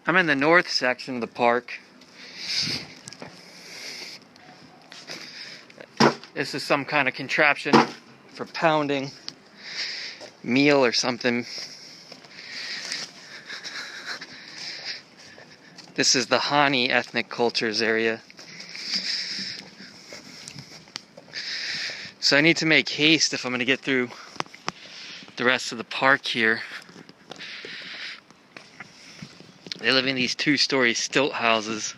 I'm in the north section of the park. This is some kind of contraption for pounding meal or something. This is the Hani ethnic cultures area. So I need to make haste if I'm going to get through the rest of the park here. They live in these 2-story stilt houses.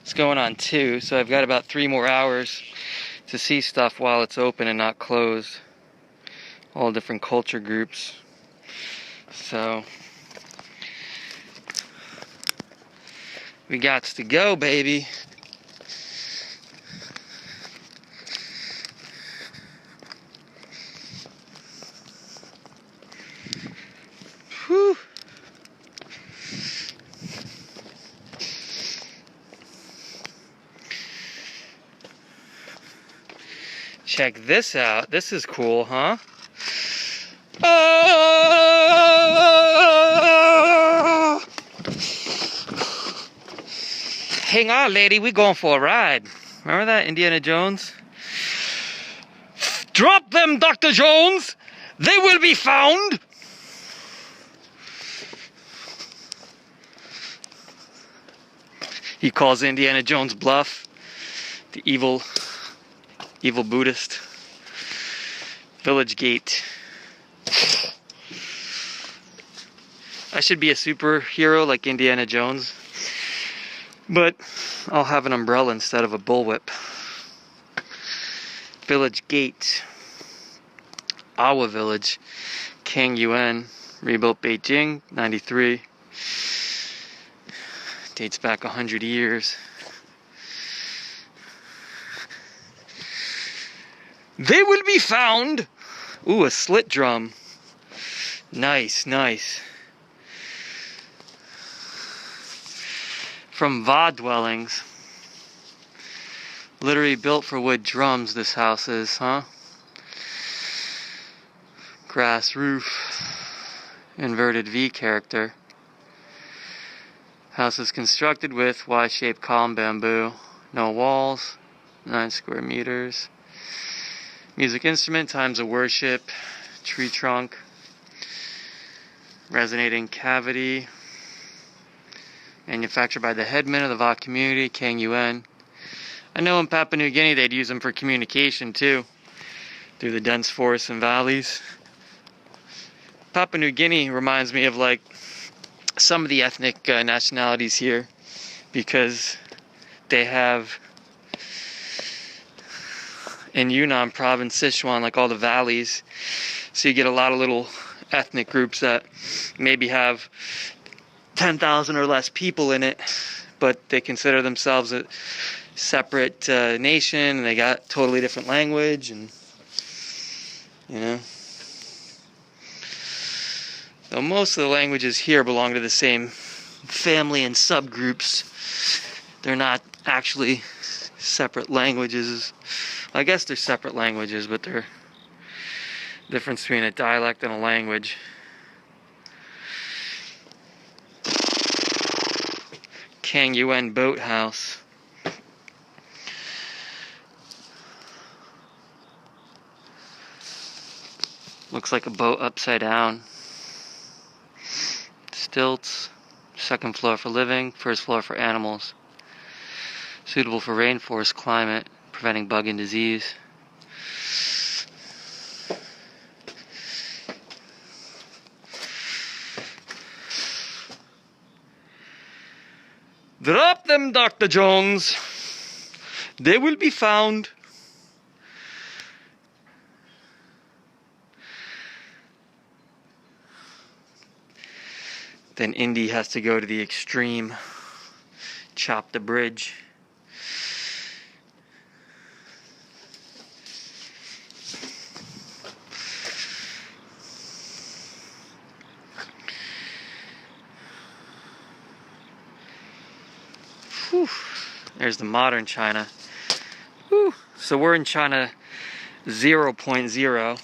It's going on 2, so I've got about 3 more hours to see stuff while it's open and not closed. All different culture groups. So we got to go, baby. Whew. Check this out. This is cool, huh? Hang on, lady. We going for a ride. Remember that, Indiana Jones? Drop them, Dr. Jones! They will be found! He calls Indiana Jones bluff. The evil Buddhist. Village gate. I should be a superhero like Indiana Jones, but I'll have an umbrella instead of a bullwhip. Village gate. Awa village. Kang Yuan. Rebuilt Beijing, 93. Dates back 100 years. They will be found. Ooh, a slit drum. Nice, nice. From Va dwellings. Literally built for wood drums, this house is, huh? Grass roof. Inverted V character. House is constructed with Y-shaped column bamboo. No walls. 9 square meters. Music instrument, times of worship. Tree trunk. Resonating cavity. Manufactured by the headman of the Va community, Kang Yuan. I know in Papua New Guinea they'd use them for communication too, through the dense forests and valleys. Papua New Guinea reminds me of like some of the ethnic nationalities here, because they have in Yunnan province, Sichuan, like all the valleys, so you get a lot of little ethnic groups that maybe have 10,000 or less people in it, but they consider themselves a separate nation, and they got totally different language, and you know. Though most of the languages here belong to the same family and subgroups, they're not actually separate languages. I guess they're separate languages, but they're the difference between a dialect and a language. Kang Yuan boathouse. Looks like a boat upside down. Stilts. Second floor for living, first floor for animals. Suitable for rainforest climate, preventing bug and disease. Drop them, Dr. Jones. They will be found. Then Indy has to go to the extreme. Chop the bridge. Whew. There's the modern China. Whew. So we're in China 0.0.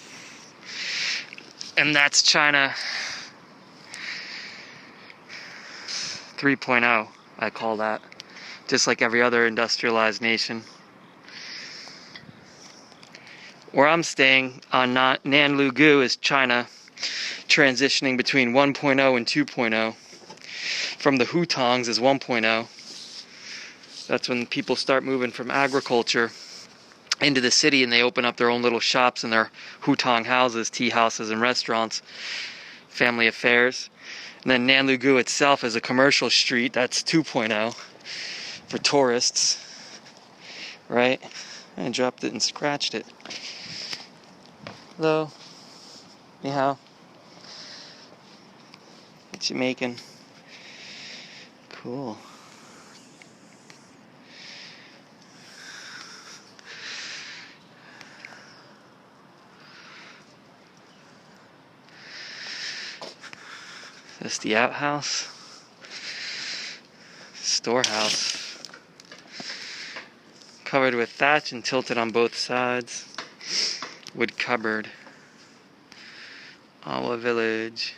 And that's China 3.0, I call that. Just like every other industrialized nation. Where I'm staying on Nanlugu is China, transitioning between 1.0 and 2.0. From the hutongs is 1.0. That's when people start moving from agriculture into the city, and they open up their own little shops and their hutong houses, tea houses and restaurants, family affairs. And then Nanlugu itself is a commercial street. That's 2.0 for tourists, right? I dropped it and scratched it. Hello, ni hao. What you making? Cool. This the outhouse? Storehouse. Covered with thatch and tilted on both sides. Wood cupboard. Awa village.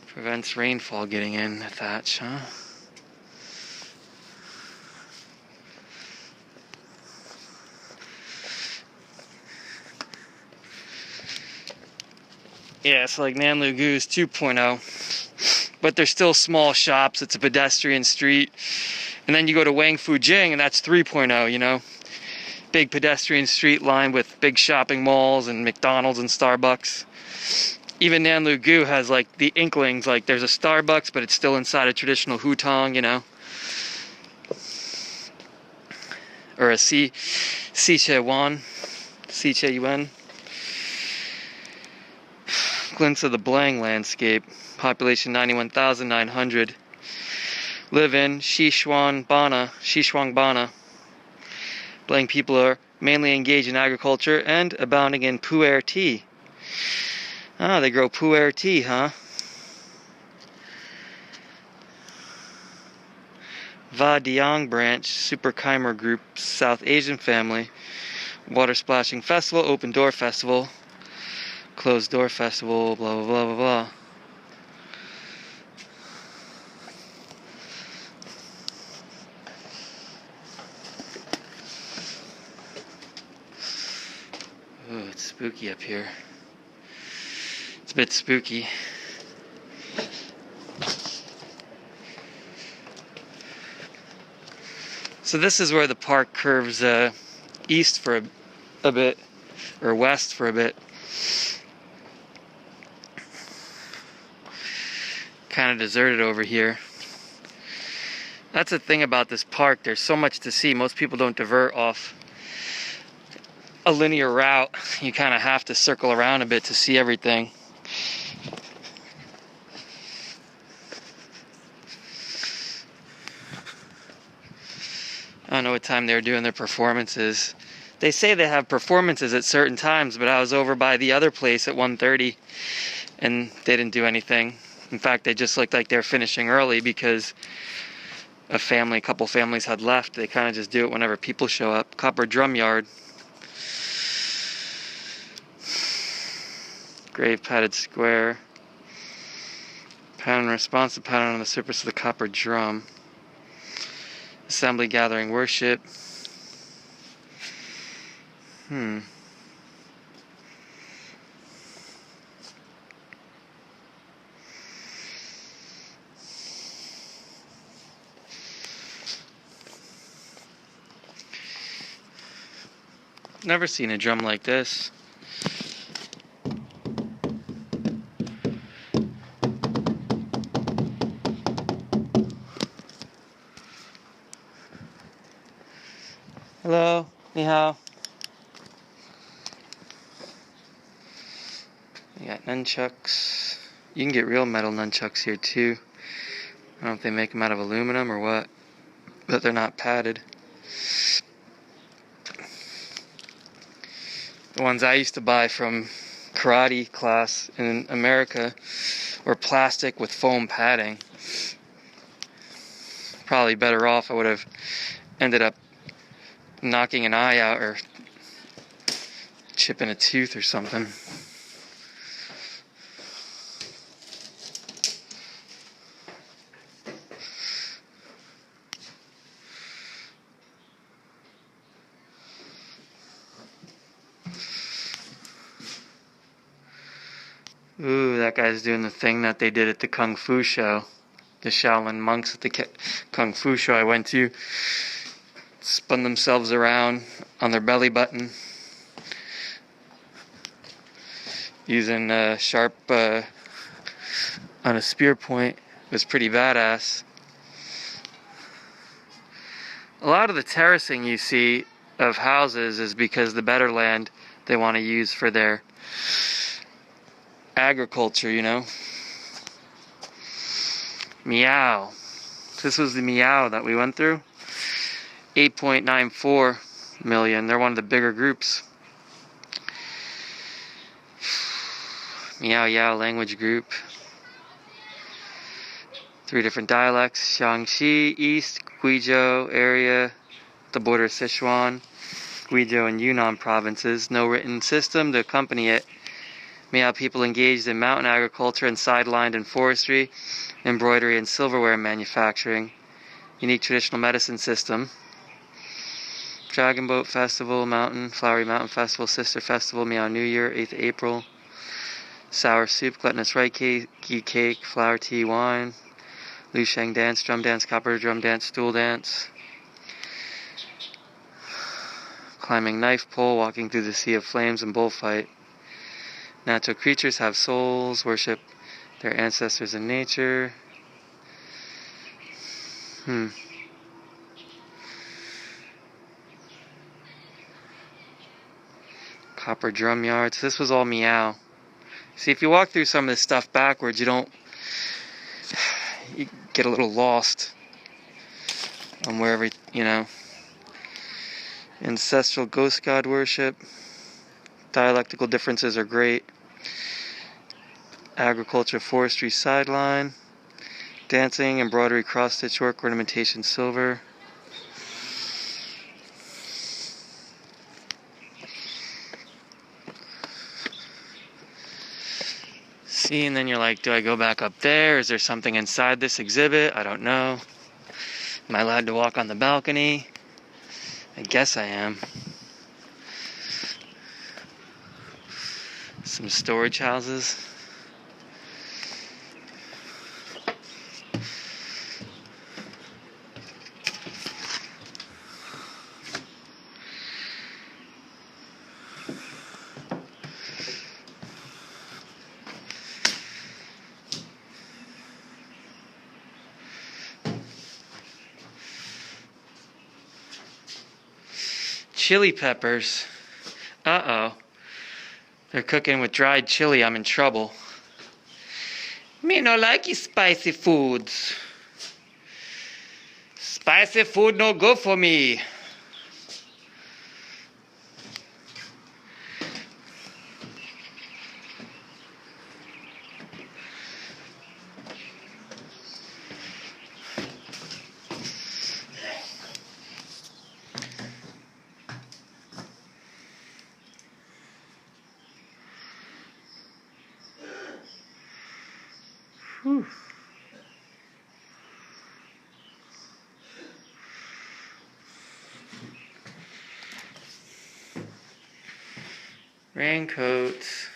Prevents rainfall getting in the thatch, huh? Yeah, it's like Nanlugu's 2.0, but they're still small shops. It's a pedestrian street. And then you go to Wangfujing, and that's 3.0, you know? Big pedestrian street lined with big shopping malls and McDonald's and Starbucks. Even Nanlugu has like the inklings, like there's a Starbucks, but it's still inside a traditional hutong, you know? Or a Sichuan. Glimpse of the Blang landscape. Population 91,900. Live in Xishuangbanna. Blang people are mainly engaged in agriculture and abounding in pu'er tea. Ah, they grow pu'er tea, huh? Va Diang branch, Super Khmer group, South Asian family. Water splashing festival, open door festival. Closed door festival, blah blah blah blah blah. Ooh, it's spooky up here. It's a bit spooky. So this is where the park curves east for a bit, or west for a bit. Kind of deserted over here. That's the thing about this park. There's so much to see. Most people don't divert off a linear route. You kind of have to circle around a bit to see everything. I don't know what time they were doing their performances. They say they have performances at certain times, but I was over by the other place at 1:30 and they didn't do anything. In fact, they just looked like they were finishing early because a couple families had left. They kind of just do it whenever people show up. Copper Drum Yard. Grave padded square. Pattern response to pattern on the surface of the copper drum. Assembly gathering worship. Never seen a drum like this. Hello, ni hao. We got nunchucks. You can get real metal nunchucks here too. I don't know if they make them out of aluminum or what, but they're not padded. The ones I used to buy from karate class in America were plastic with foam padding. Probably better off. I would have ended up knocking an eye out or chipping a tooth or something. Ooh, that guy's doing the thing that they did at the Kung Fu show. The Shaolin monks at the Kung Fu show I went to spun themselves around on their belly button using a sharp on a spear point. It was pretty badass. A lot of the terracing you see of houses is because the better land they want to use for their agriculture, you know. Meow. This was the Meow that we went through. 8.94 million. They're one of the bigger groups. Meow Yao language group. 3 different dialects. Shaanxi, East, Guizhou area, the border of Sichuan, Guizhou and Yunnan provinces. No written system to accompany it. Miao people engaged in mountain agriculture and sidelined in forestry, embroidery, and silverware manufacturing. Unique traditional medicine system. Dragon Boat Festival, Flowery Mountain Festival, Sister Festival, Miao New Year, 8th April. Sour soup, glutinous rice cake, flower tea, wine. Liu Sheng dance, drum dance, copper drum dance, stool dance. Climbing knife pole, walking through the sea of flames and bullfight. Natural creatures have souls, worship their ancestors in nature. Copper drum yards. This was all Meow. See, if you walk through some of this stuff backwards, you get a little lost on wherever, you know. Ancestral ghost god worship. Dialectical differences are great. Agriculture, forestry, sideline. Dancing, embroidery, cross-stitch work, ornamentation, silver. See, and then you're like, do I go back up there? Is there something inside this exhibit? I don't know. Am I allowed to walk on the balcony? I guess I am. Some storage houses. Chili peppers. Uh-oh. They're cooking with dried chili. I'm in trouble. Me no like spicy foods. Spicy food no good for me. Whew. Raincoats.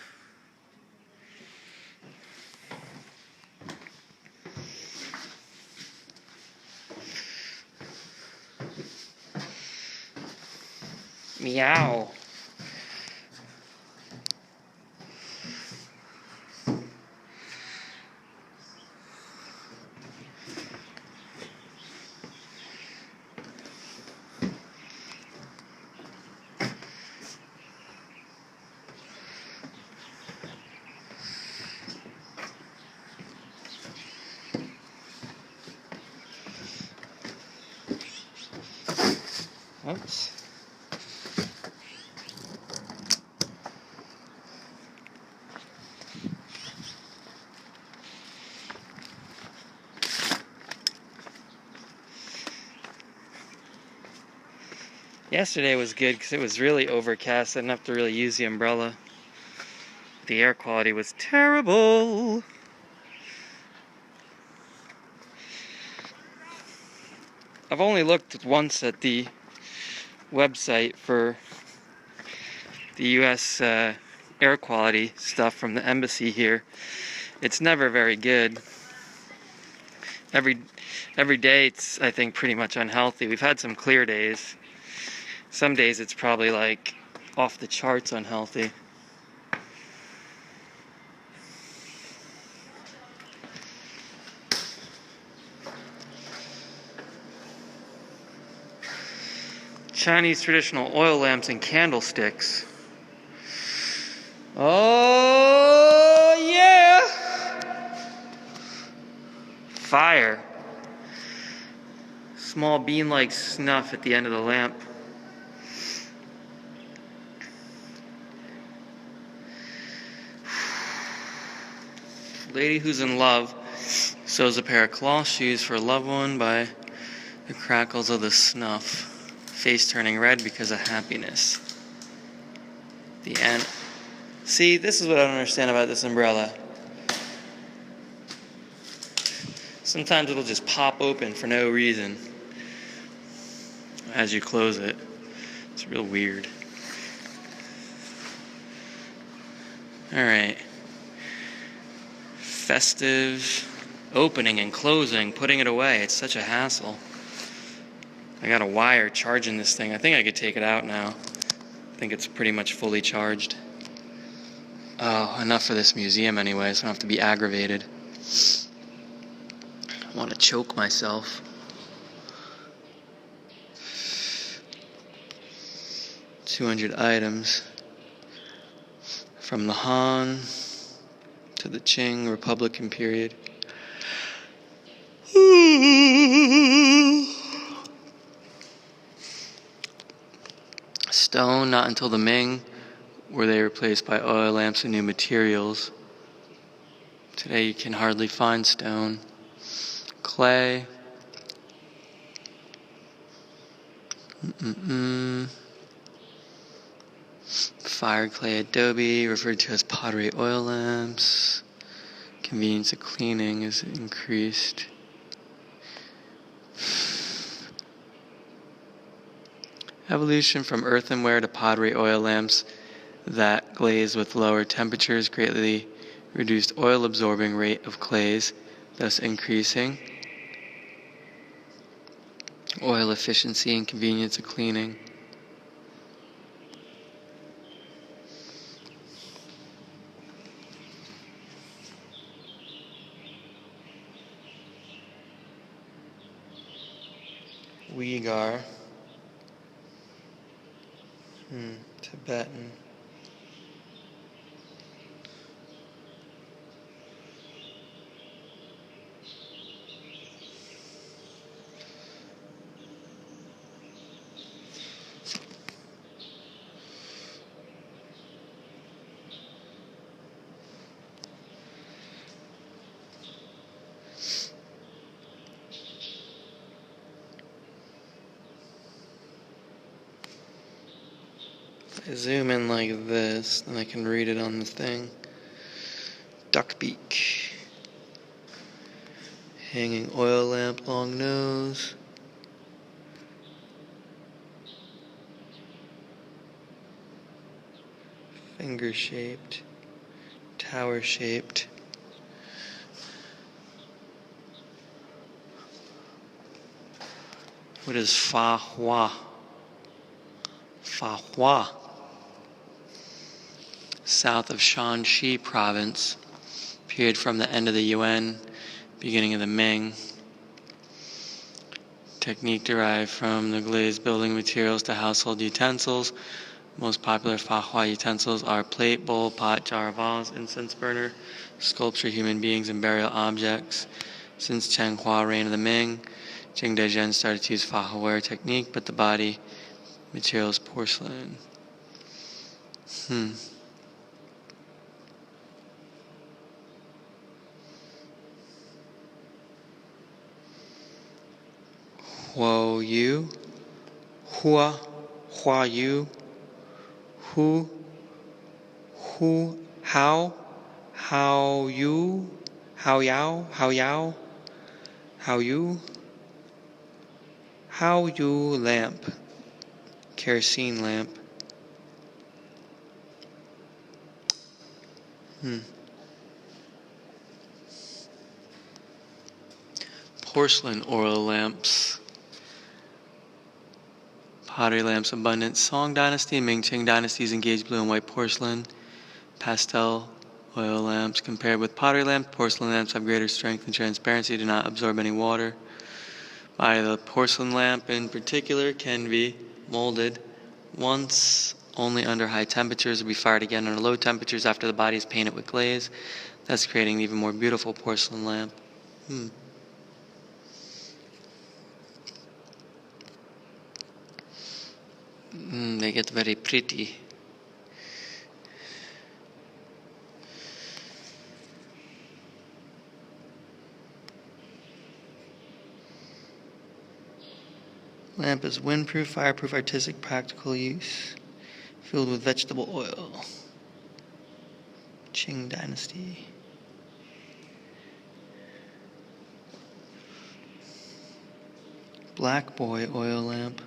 Meow. Oops. Yesterday was good because it was really overcast. I didn't have to really use the umbrella. The air quality was terrible. I've only looked once at the website for the U.S. air quality stuff from the embassy here. It's never very good. Every day it's, I think, pretty much unhealthy. We've had some clear days. Some days it's probably like off the charts unhealthy. Chinese traditional oil lamps and candlesticks. Oh yeah! Fire. Small bean-like snuff at the end of the lamp. Lady who's in love sews a pair of cloth shoes for a loved one by the crackles of the snuff. Face turning red because of happiness. The end. See, this is what I don't understand about this umbrella. Sometimes it'll just pop open for no reason as you close it. It's real weird. Alright. Festive opening and closing, putting it away. It's such a hassle. I got a wire charging this thing. I think I could take it out now. I think it's pretty much fully charged. Oh, enough for this museum anyway, so I don't have to be aggravated. I want to choke myself. $200 items. From the Han to the Qing Republican period. Stone, not until the Ming were they replaced by oil lamps and new materials. Today you can hardly find stone. Clay. Fire clay adobe, referred to as pottery oil lamps. Convenience of cleaning is increased. Evolution from earthenware to pottery oil lamps that glaze with lower temperatures greatly reduced oil absorbing rate of clays, thus increasing oil efficiency and convenience of cleaning. Uyghur. Tibetan. I zoom in like this, then I can read it on the thing. Duck beak. Hanging oil lamp, long nose. Finger shaped. Tower shaped. What is Fa Hua? Fa Hua. South of Shanxi province, period from the end of the Yuan, beginning of the Ming. Technique derived from the glazed building materials to household utensils. Most popular Fa Hua utensils are plate, bowl, pot, jar, vase, incense burner, sculpture, human beings, and burial objects. Since Cheng Hua reign of the Ming, Jing Dezhen started to use Fa Hua ware technique, but the body material is porcelain. Huo Yu, Hua Yu, Hu, How Yu, How Yao, How Yu lamp, kerosene lamp. Porcelain oil lamps. Pottery lamps abundant. Song Dynasty, Ming-Qing dynasties engaged blue and white porcelain. Pastel oil lamps. Compared with pottery lamps, porcelain lamps have greater strength and transparency, do not absorb any water. The porcelain lamp in particular can be molded once only under high temperatures, will be fired again under low temperatures after the body is painted with glaze, thus creating an even more beautiful porcelain lamp. They get very pretty. Lamp is windproof, fireproof, artistic, practical use. Filled with vegetable oil. Qing Dynasty. Black Boy oil lamp.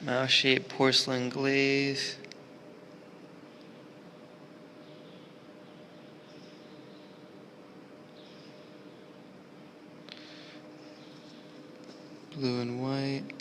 Mouse-shaped porcelain glaze. Blue and white.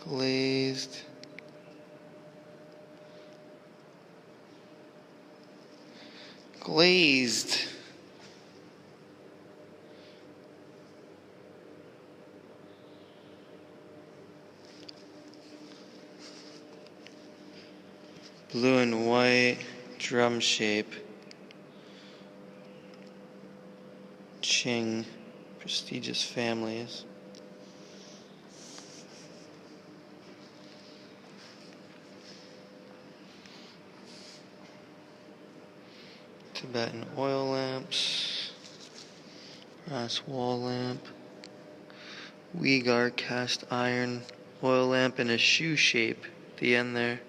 Glazed. Glazed. Blue and white drum shape. Qing prestigious families. Tibetan oil lamps, brass wall lamp, Uyghur cast iron oil lamp in a shoe shape at the end there.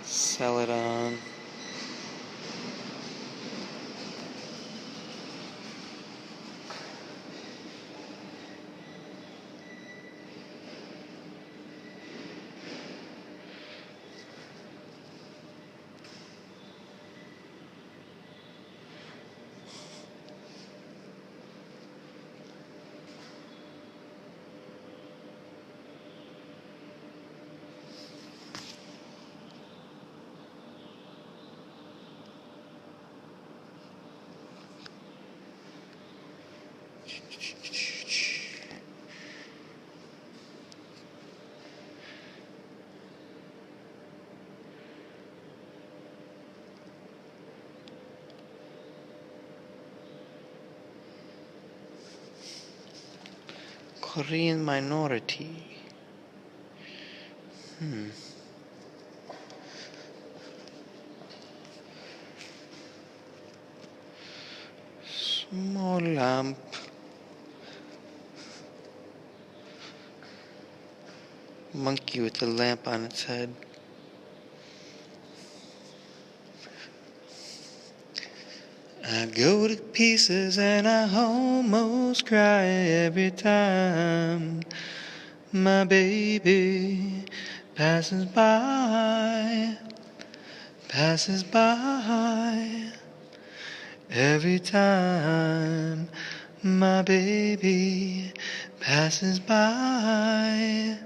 Celadon. Korean minority. Small lamp. Monkey with a lamp on its head. I go to pieces and I almost cry every time my baby passes by, passes by. Every time my baby passes by.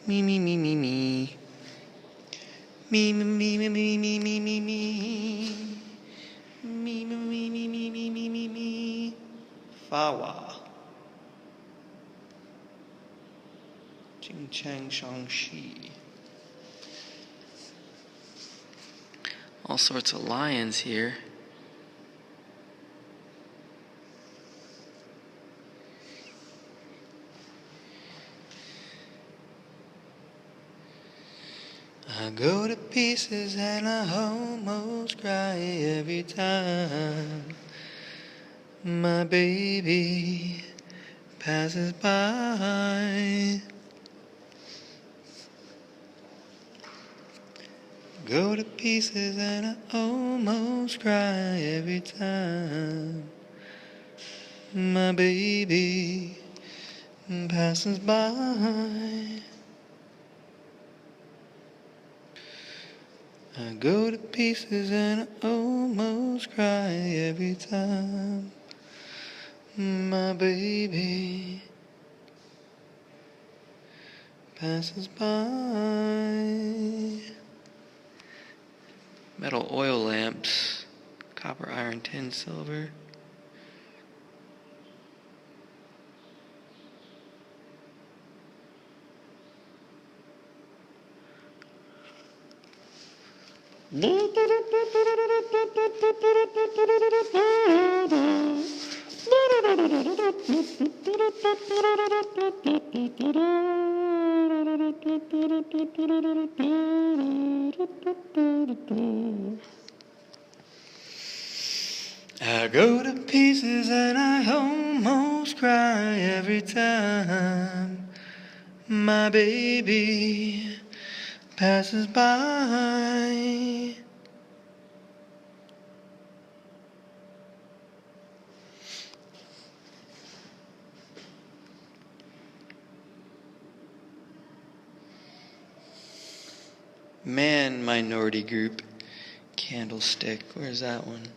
Me, me, me, me, me. Me, me, me, me, me, me, me, me, me. Me, me, me, me, me, me, me, me, me. Fawa. Jing Chang Shang Shi. All sorts of lions here. I go to pieces and I almost cry every time my baby passes by. Go to pieces and I almost cry every time my baby passes by. I go to pieces and I almost cry every time my baby passes by. Metal oil lamps, copper, iron, tin, silver. I go to pieces and I almost cry every time my baby passes by. Man minority group candlestick. Where's that one?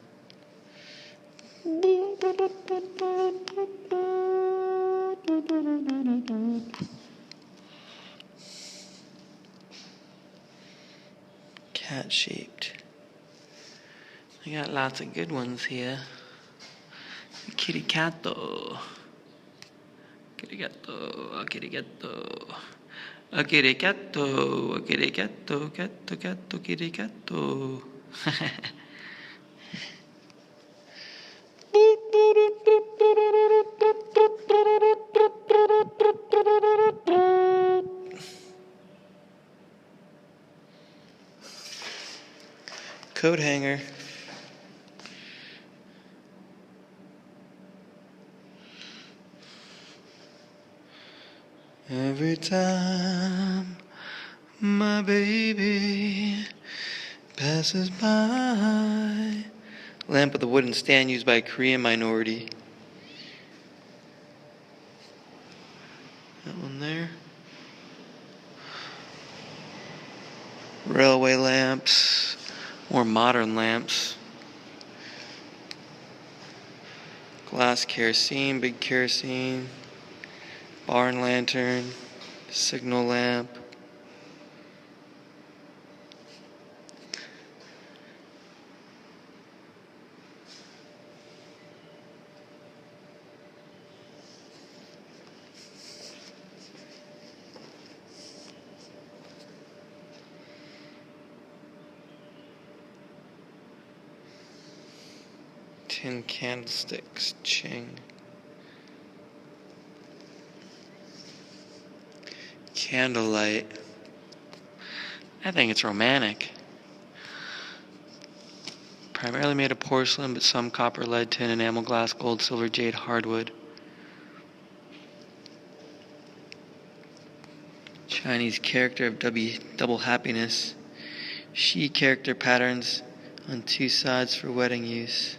Cat shaped. I got lots of good ones here. Kitty catto. Kitty gatto, kitty gatto. A kitty gatto, a kitty gatto, gatto, gatto, kitty gatto. Coat hanger. Every time my baby passes by. Lamp with a wooden stand used by a Korean minority. That one there. Railway lamps. More modern lamps. Glass kerosene, big kerosene. Barn lantern. Signal lamp. Tin candlesticks, ching. Candlelight. I think it's romantic. Primarily made of porcelain, but some copper, lead, tin, enamel, glass, gold, silver, jade, hardwood. Chinese character of double happiness. She character patterns on two sides for wedding use.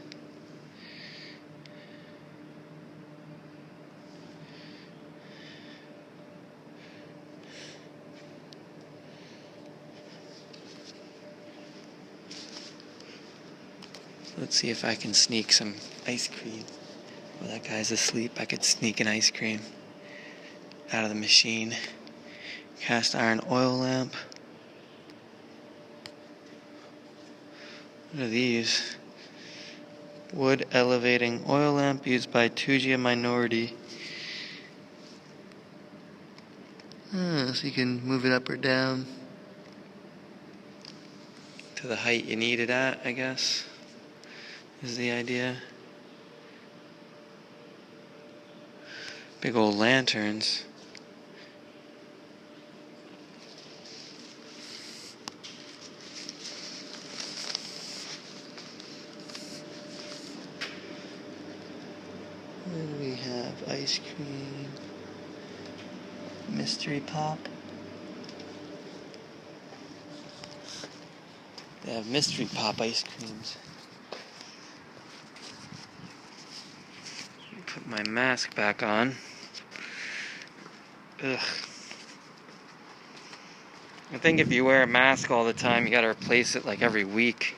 Let's see if I can sneak some ice cream. While that guy's asleep, I could sneak an ice cream out of the machine. Cast iron oil lamp. What are these? Wood elevating oil lamp used by Tujia minority. So you can move it up or down to the height you need it at, I guess, is the idea. Big old lanterns. What do we have? Ice cream. Mystery pop. They have mystery pop ice creams. Put my mask back on. Ugh. I think if you wear a mask all the time, you gotta replace it like every week.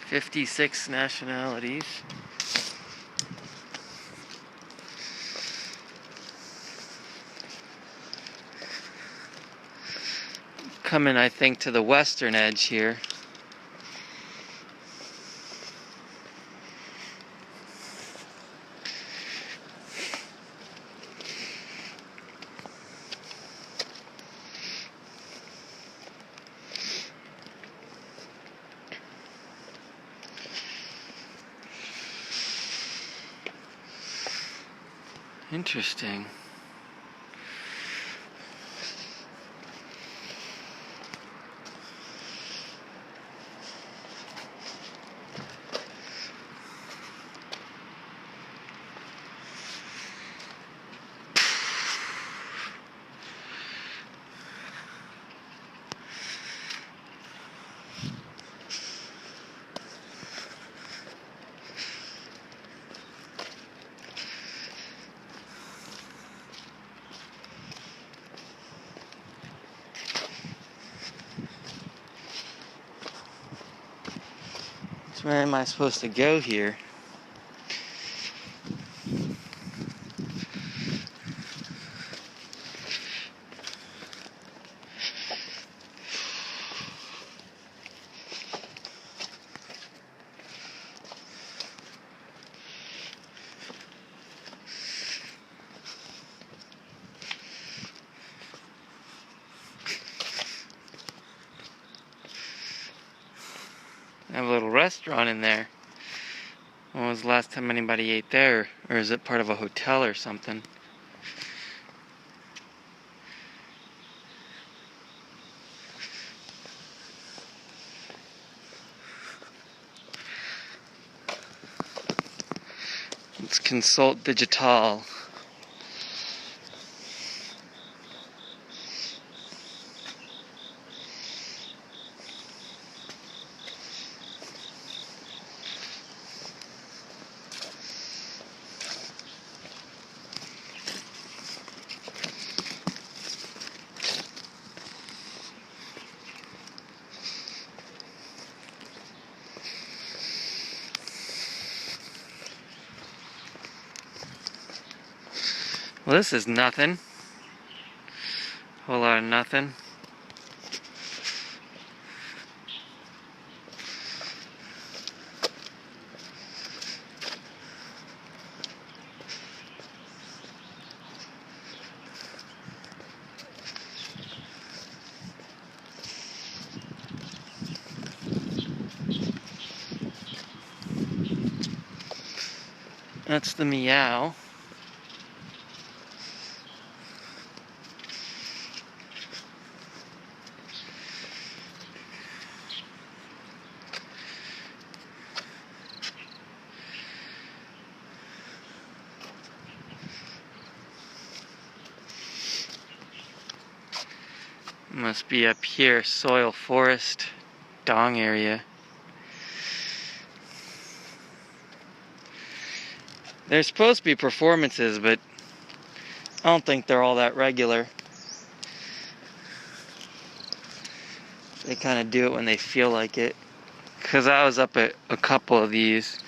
56 nationalities. Coming, I think, to the western edge here. Interesting. Where am I supposed to go here? I have a little restaurant in there. When was the last time anybody ate there? Or is it part of a hotel or something? Let's consult digital. Well, this is nothing. Whole lot of nothing. That's the meow. Must be up here, soil, forest, Dong area. There's supposed to be performances, but I don't think they're all that regular. They kind of do it when they feel like it. Because I was up at a couple of these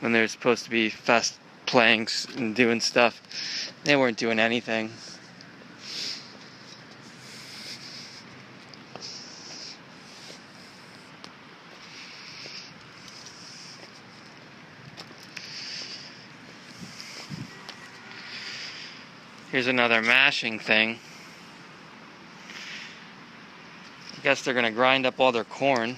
when they're supposed to be fest playing and doing stuff. They weren't doing anything. Here's another mashing thing. I guess they're gonna grind up all their corn.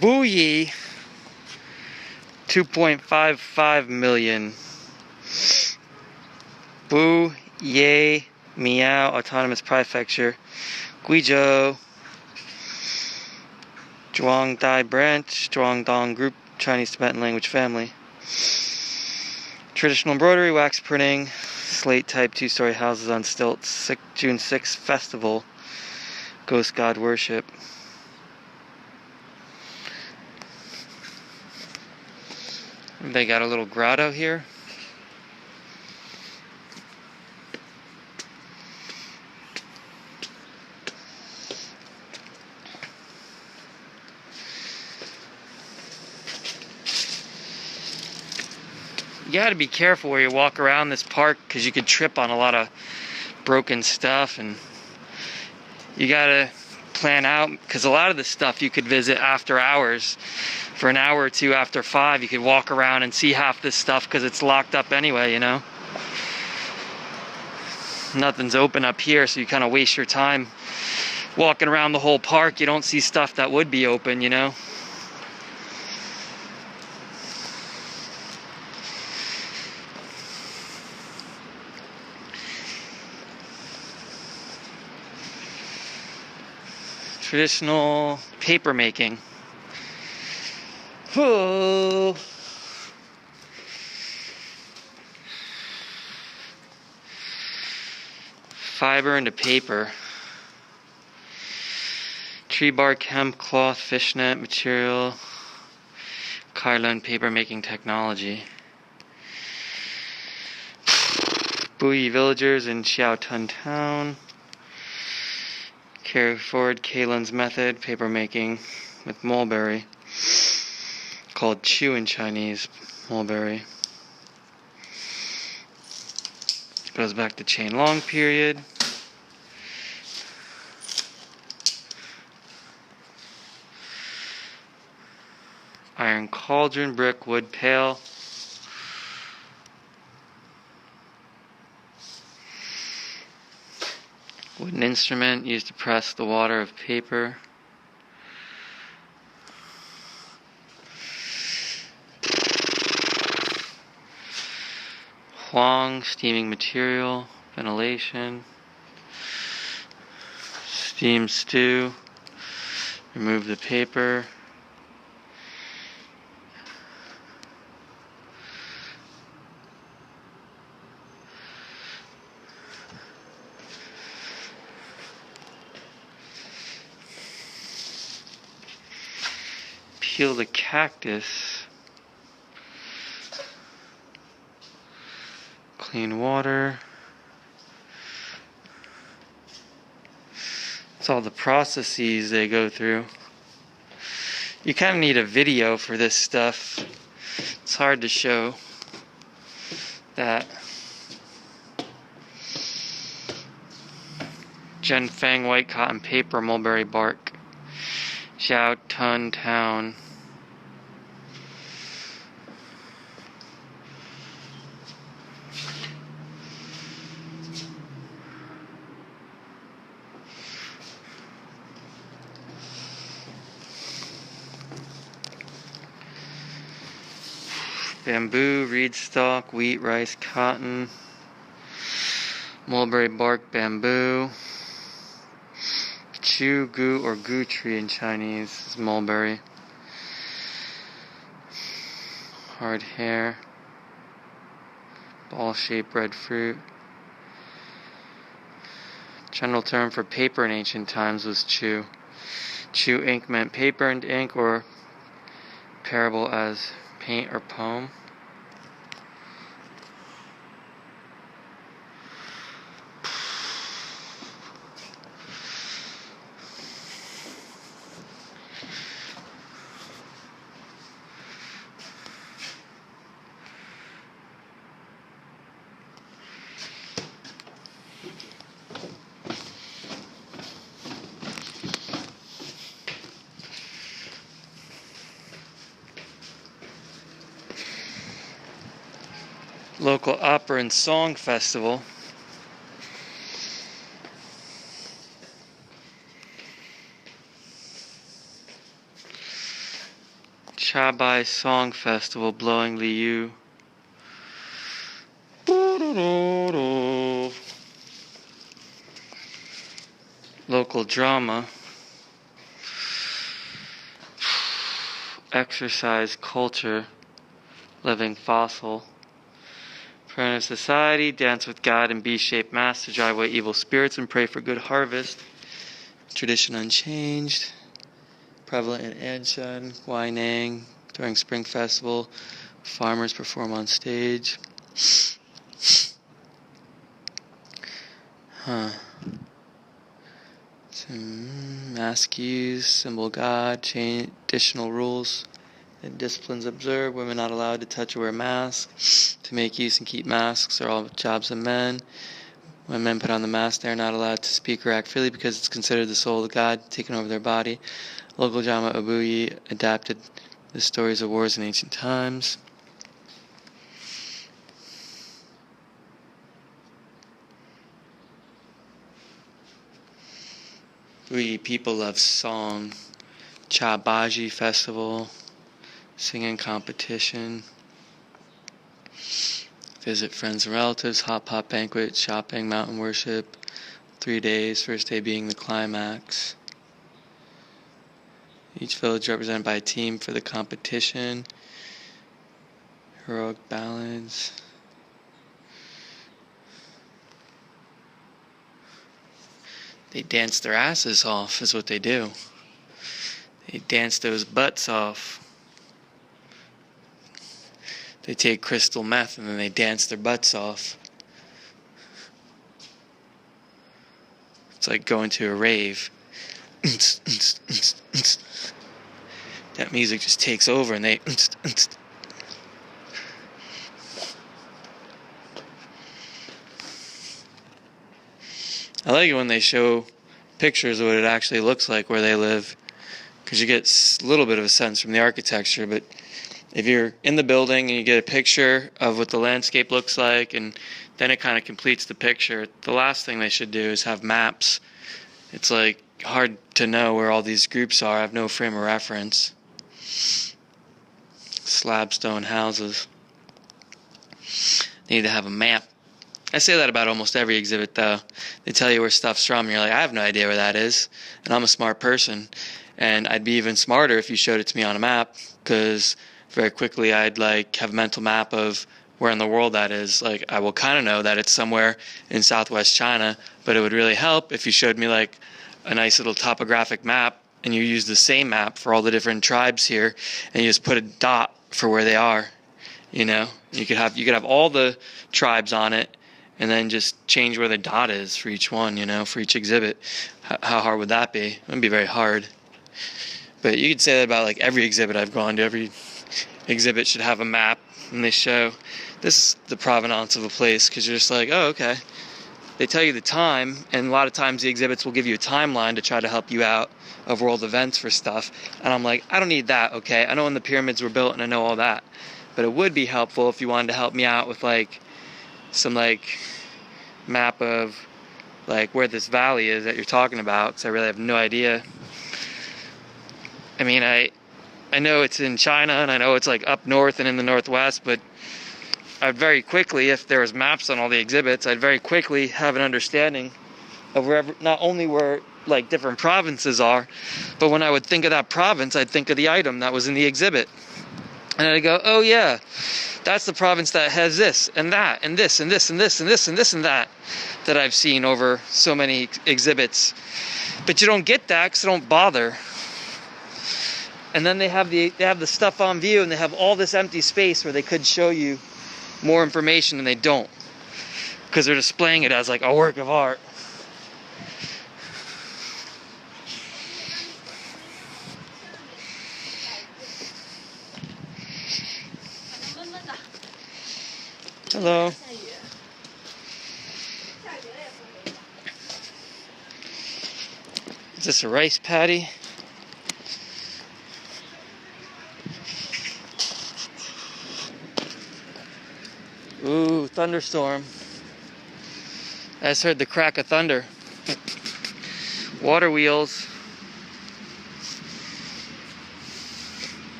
Booyee, 2.55 million. Boo, Ye, Miao, Autonomous Prefecture. Guizhou, Zhuangdai Branch, Zhuangdong Group, Chinese Tibetan Language Family. Traditional embroidery, wax printing, slate type 2-story houses on stilts. June 6th festival, Ghost God worship. They got a little grotto here. You gotta be careful where you walk around this park because you could trip on a lot of broken stuff, and you gotta plan out because a lot of the stuff you could visit after hours. For an hour or two after 5, you could walk around and see half this stuff because it's locked up anyway, you know. Nothing's open up here, so you kind of waste your time walking around the whole park. You don't see stuff that would be open, you know. Traditional paper making. Oh. Fiber into paper. Tree bark, hemp, cloth, fishnet material. Kailan paper making technology. Bui villagers in Xiaotun town. Carry forward Kailan's method, paper making with mulberry. Called Chu in Chinese, mulberry. Goes back to Qianlong period. Iron cauldron, brick, wood pail. Wooden instrument used to press the water of paper. Huang, steaming material, ventilation, steam stew, remove the paper, peel the cactus, clean water. It's all the processes they go through. You kind of need a video for this stuff. It's hard to show that. Jianfeng white cotton paper, mulberry bark. Jiao Tun Town. Bamboo, reed stalk, wheat, rice, cotton, mulberry bark, bamboo, chu, gu, or gu tree in Chinese is mulberry, hard hair, ball-shaped red fruit. General term for paper in ancient times was chu. Chu ink meant paper and ink, or parable as paint or poem. Local opera and song festival. Chabai Song Festival, blowing Liu. Local drama. Exercise culture, living fossil. Primitive society, dance with God in B-shaped mass to drive away evil spirits and pray for good harvest. Tradition unchanged. Prevalent in Anshan, Guinang, during Spring Festival. Farmers perform on stage. Mask use, symbol God, additional rules and disciplines observed. Women not allowed to touch or wear masks. To make use and keep masks are all jobs of men. When men put on the mask, they are not allowed to speak or act freely because it's considered the soul of God taking over their body. Local drama Obuyi adapted the stories of wars in ancient times. We people love song. Chabaji Festival. Singing competition. Visit friends and relatives. Hot pot banquet. Shopping. Mountain worship. 3 days. First day being the climax. Each village represented by a team for the competition. Heroic ballads. They dance their asses off is what they do. They dance those butts off. They take crystal meth and then they dance their butts off. It's like going to a rave. That music just takes over and they... I like it when they show pictures of what it actually looks like where they live, because you get a little bit of a sense from the architecture. But if you're in the building and you get a picture of what the landscape looks like, and then it kind of completes the picture, the last thing they should do is have maps. It's like hard to know where all these groups are. I have no frame of reference. Slabstone houses. They need to have a map. I say that about almost every exhibit, though. They tell you where stuff's from, and you're like, I have no idea where that is. And I'm a smart person. And I'd be even smarter if you showed it to me on a map, because very quickly I'd have a mental map of where in the world that is. I will kind of know that it's somewhere in southwest China, but it would really help if you showed me a nice little topographic map, and you use the same map for all the different tribes here, and you just put a dot for where they are. You know, you could have all the tribes on it, and then just change where the dot is for each one, for each exhibit. How hard would that be? It wouldn't be very hard. But you could say that about every exhibit I've gone to. Every exhibit should have a map, and they show this is the provenance of a place, because you're just like, oh, okay. they tell you the time, and a lot of times the exhibits will give you a timeline to try to help you out of world events for stuff. And I'm like, I don't need that, okay? I know when the pyramids were built and I know all that. But it would be helpful if you wanted to help me out with like some like map of like where this valley is that you're talking about, because I really have no idea. I mean, I know it's in China, and I know it's like up north and in the northwest, but I'd very quickly, if there was maps on all the exhibits, I'd very quickly have an understanding of wherever, not only where like different provinces are, but when I would think of that province, I'd think of the item that was in the exhibit. And I'd go, oh yeah, that's the province that has this and that and this and this and this and this and this and that I've seen over so many exhibits. But you don't get that because they don't bother. And then they have the stuff on view, and they have all this empty space where they could show you more information, and they don't, because they're displaying it as like a work of art. Hello. Is this a rice paddy? Ooh, thunderstorm. I just heard the crack of thunder. Water wheels.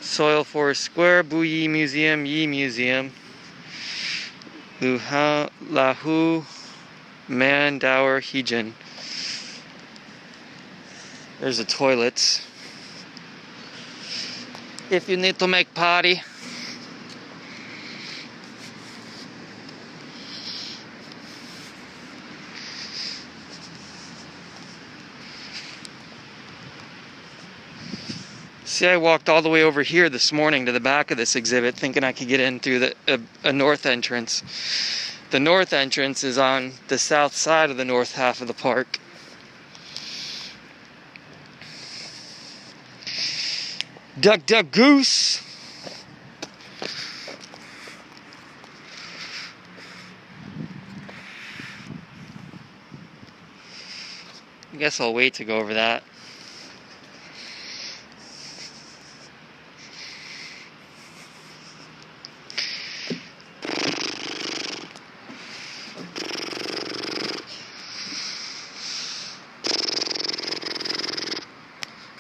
Soil Forest Square, Buyi Museum, Yi Museum. Lahu Mandower Hijin. There's the toilets. If you need to make potty. See, I walked all the way over here this morning to the back of this exhibit thinking I could get in through a north entrance. The north entrance is on the south side of the north half of the park. Duck, duck, goose! I guess I'll wait to go over that.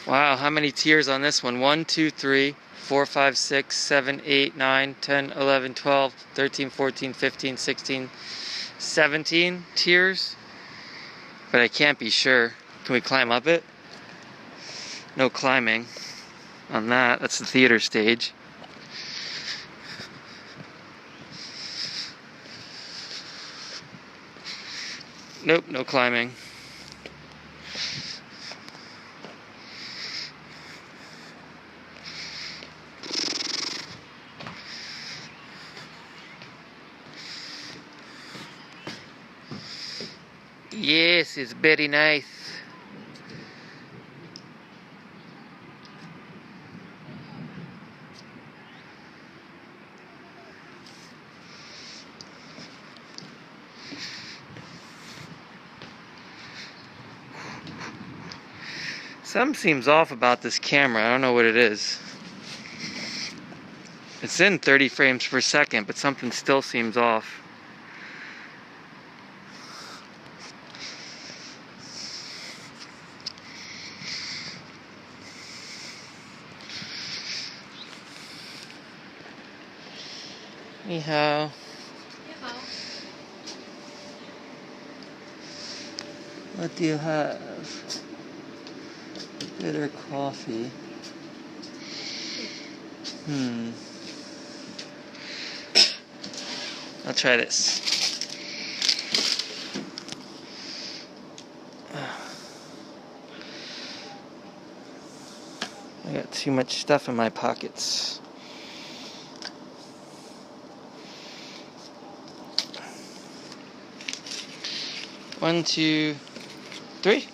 Wow, how many tiers on this one? 1, 2, 3, 4, 5, 6, 7, 8, 9, 10, 11, 12, 13, 14, 15, 16, 17 tiers? But I can't be sure. Can we climb up it? No climbing on that. That's the theater stage. Nope, no climbing. Yes, it's very nice. Something seems off about this camera. I don't know what it is. It's in 30 frames per second, but something still seems off. Ni hao. What do you have? Bitter coffee. I'll try this. I got too much stuff in my pockets. One, two, three.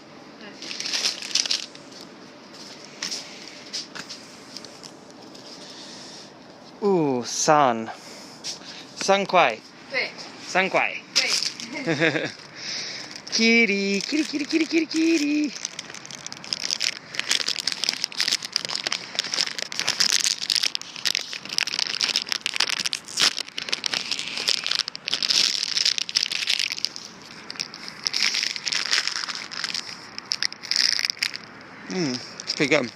Ooh, 3块。对。3块。对。Kitty, kitty, kitty, kitty, kitty, kitty. It's pretty good.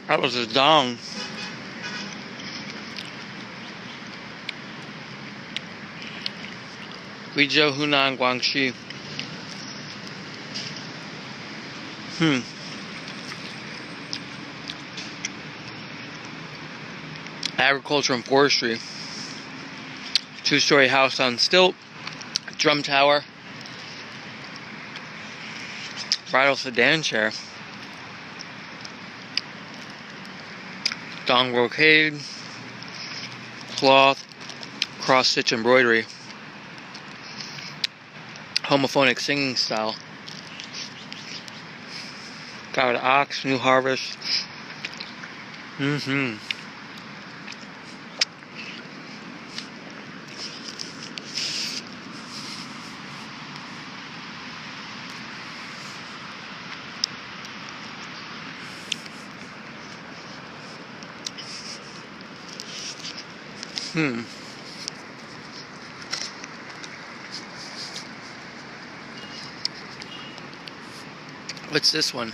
That was a dong. Guizhou, Hunan, Guangxi. Agriculture and forestry. 2-story house on stilt. Drum tower. Bridal sedan chair. Dong brocade. Cloth. Cross-stitch embroidery. Homophonic singing style. Covered ox, new harvest. What's this one?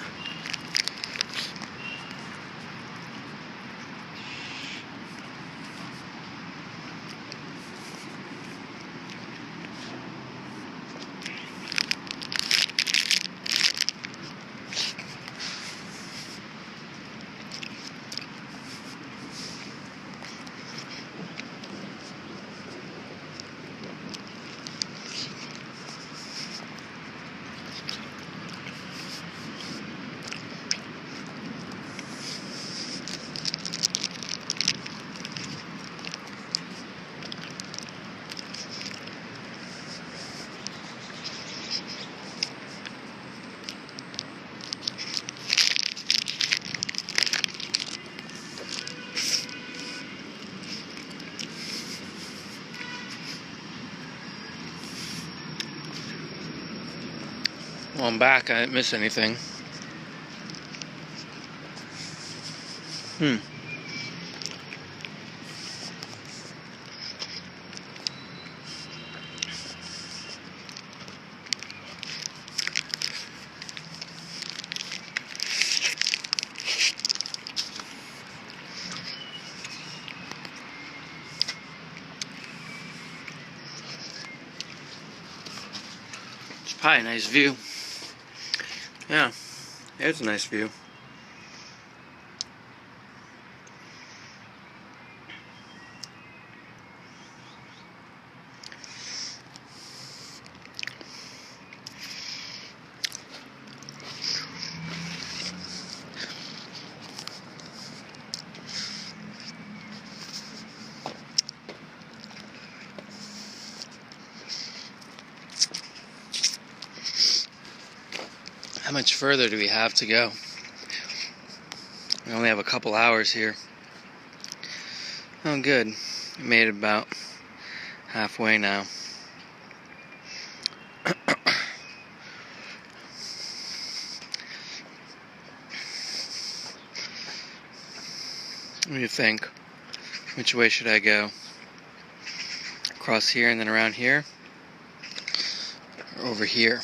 Well, I'm back. I didn't miss anything. It's probably a nice view. Yeah, it's a nice view. How much further do we have to go? We only have a couple hours here. Oh, good. We made it about halfway now. What do you think? Which way should I go? Across here and then around here? Or over here?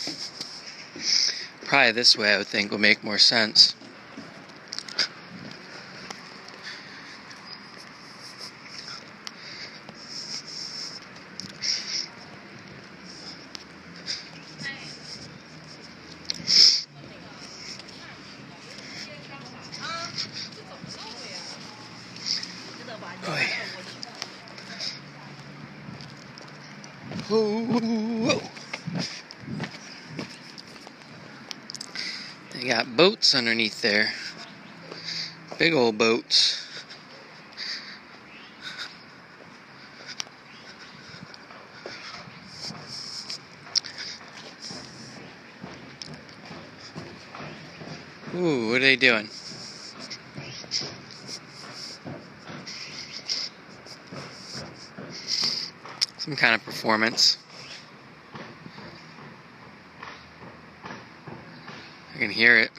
Probably this way, I would think, will make more sense. Whoa. They got boats underneath there. Big old boats. Ooh, what are they doing? Some kind of performance. I can hear it.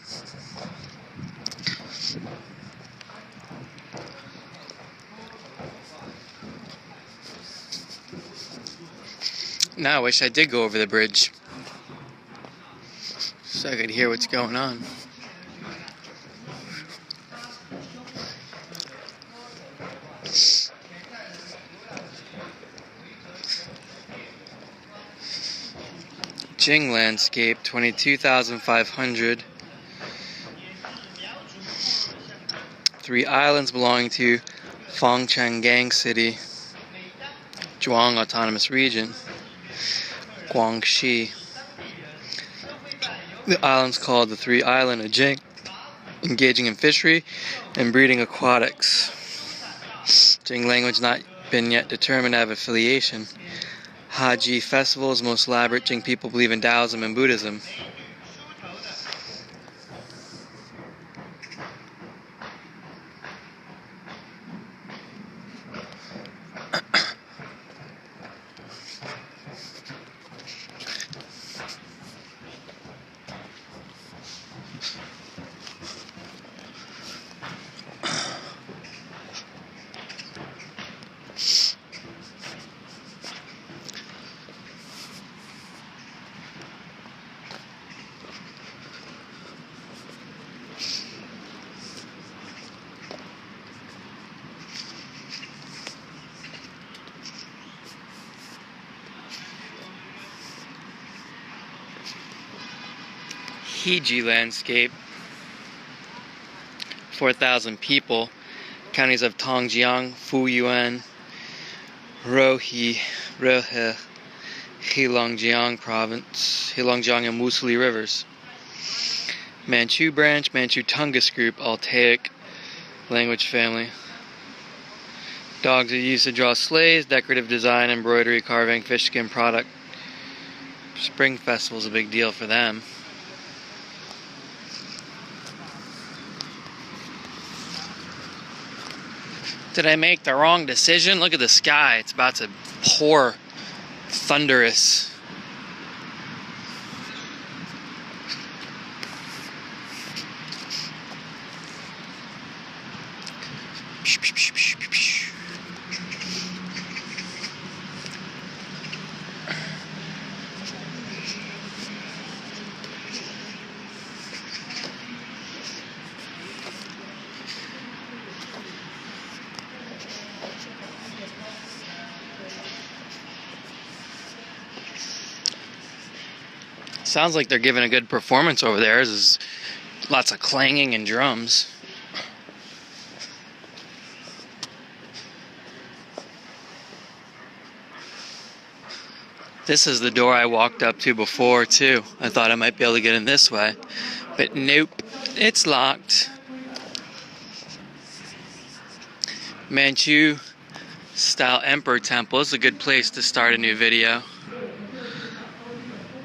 Now I wish I did go over the bridge so I could hear what's going on. Jing landscape, 22,500. 3 islands belonging to Fengchenggang City, Zhuang Autonomous Region, Guangxi. The island's called the 3 Island of Jing, engaging in fishery and breeding aquatics. Jing language not been yet determined to have affiliation. Haji festival is most elaborate. Jing people believe in Taoism and Buddhism. Heji landscape, 4,000 people, counties of Tongjiang, Fuyuan, Rohe, Heilongjiang province, Heilongjiang and Musuli rivers. Manchu branch, Manchu Tungus group, Altaic language family. Dogs are used to draw sleighs, decorative design, embroidery, carving, fish skin product. Spring festival's a big deal for them. Did I make the wrong decision? Look at the sky. It's about to pour thunderous. Sounds like they're giving a good performance over there. There's lots of clanging and drums. This is the door I walked up to before too. I thought I might be able to get in this way, but nope, it's locked. Manchu style emperor temple is a good place to start a new video.